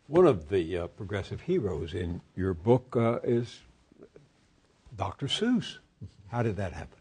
One of the progressive heroes in your book is Dr. Seuss. How did that happen?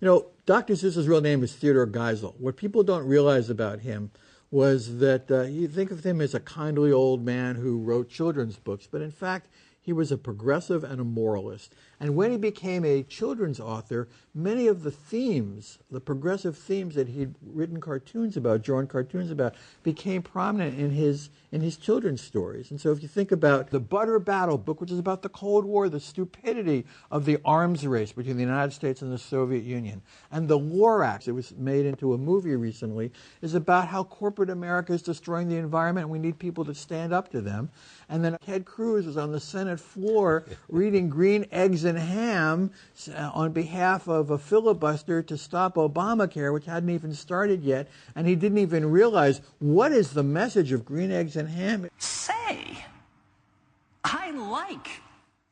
You know, Dr. Seuss's real name is Theodore Geisel. What people don't realize about him was that you think of him as a kindly old man who wrote children's books, but in fact, he was a progressive and a moralist. And when he became a children's author, many of the themes, the progressive themes that he'd written cartoons about, drawn cartoons about, became prominent in his children's stories. And so if you think about the Butter Battle book, which is about the Cold War, the stupidity of the arms race between the United States and the Soviet Union, and the Lorax, it was made into a movie recently, is about how corporate America is destroying the environment and we need people to stand up to them. And then Ted Cruz was on the Senate floor reading Green Eggs and Ham on behalf of a filibuster to stop Obamacare, which hadn't even started yet, and he didn't even realize what is the message of Green Eggs and Ham. Say, I like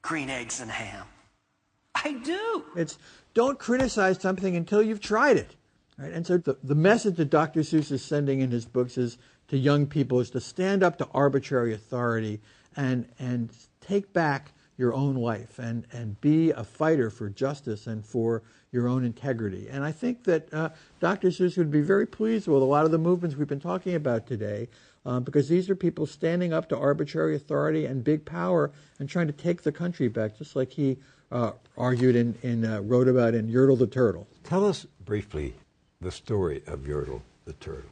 green eggs and ham. I do. It's don't criticize something until you've tried it. Right? And so the message that Dr. Seuss is sending in his books is to young people is to stand up to arbitrary authority and take back your own life and be a fighter for justice and for your own integrity. And I think that Dr. Seuss would be very pleased with a lot of the movements we've been talking about today because these are people standing up to arbitrary authority and big power and trying to take the country back, just like he argued wrote about in Yertle the Turtle. Tell us briefly the story of Yertle the Turtle.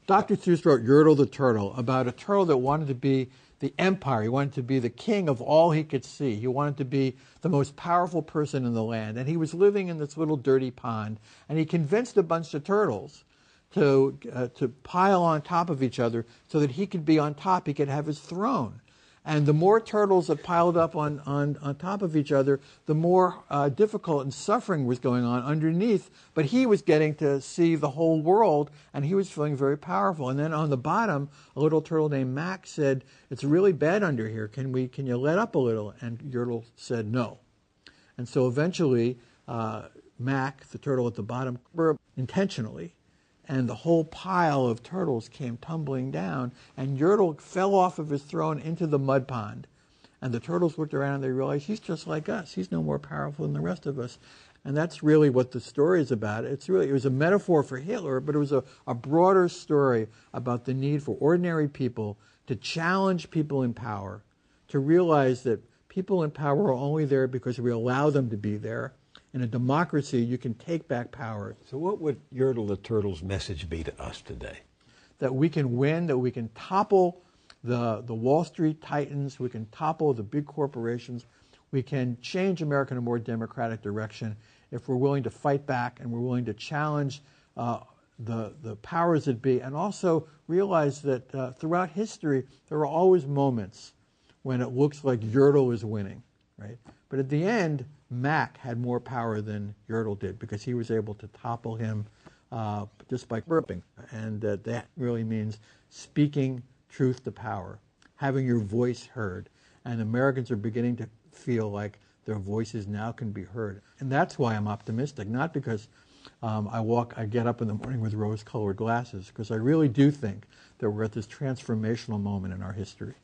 Dr. Seuss wrote Yertle the Turtle about a turtle that wanted to be the empire. He wanted to be the king of all he could see. He wanted to be the most powerful person in the land. And he was living in this little dirty pond. And he convinced a bunch of turtles to pile on top of each other so that he could be on top. He could have his throne. And the more turtles that piled up on top of each other, the more difficult and suffering was going on underneath. But he was getting to see the whole world, and he was feeling very powerful. And then on the bottom, a little turtle named Mac said, "It's really bad under here. Can you let up a little?" And Yertle said no. And so eventually, Mac, the turtle at the bottom, intentionally, and the whole pile of turtles came tumbling down, and Yertle fell off of his throne into the mud pond. And the turtles looked around and they realized he's just like us. He's no more powerful than the rest of us. And that's really what the story is about. It was a metaphor for Hitler, but it was a broader story about the need for ordinary people to challenge people in power, to realize that people in power are only there because we allow them to be there. In a democracy, you can take back power. So what would Yertle the Turtle's message be to us today? That we can win, that we can topple the Wall Street titans, we can topple the big corporations, we can change America in a more democratic direction if we're willing to fight back and we're willing to challenge the powers that be, and also realize that throughout history, there are always moments when it looks like Yertle is winning, right? But at the end, Mac had more power than Yertle did because he was able to topple him just by burping. And that really means speaking truth to power, having your voice heard. And Americans are beginning to feel like their voices now can be heard. And that's why I'm optimistic, not because I get up in the morning with rose-colored glasses, because I really do think that we're at this transformational moment in our history.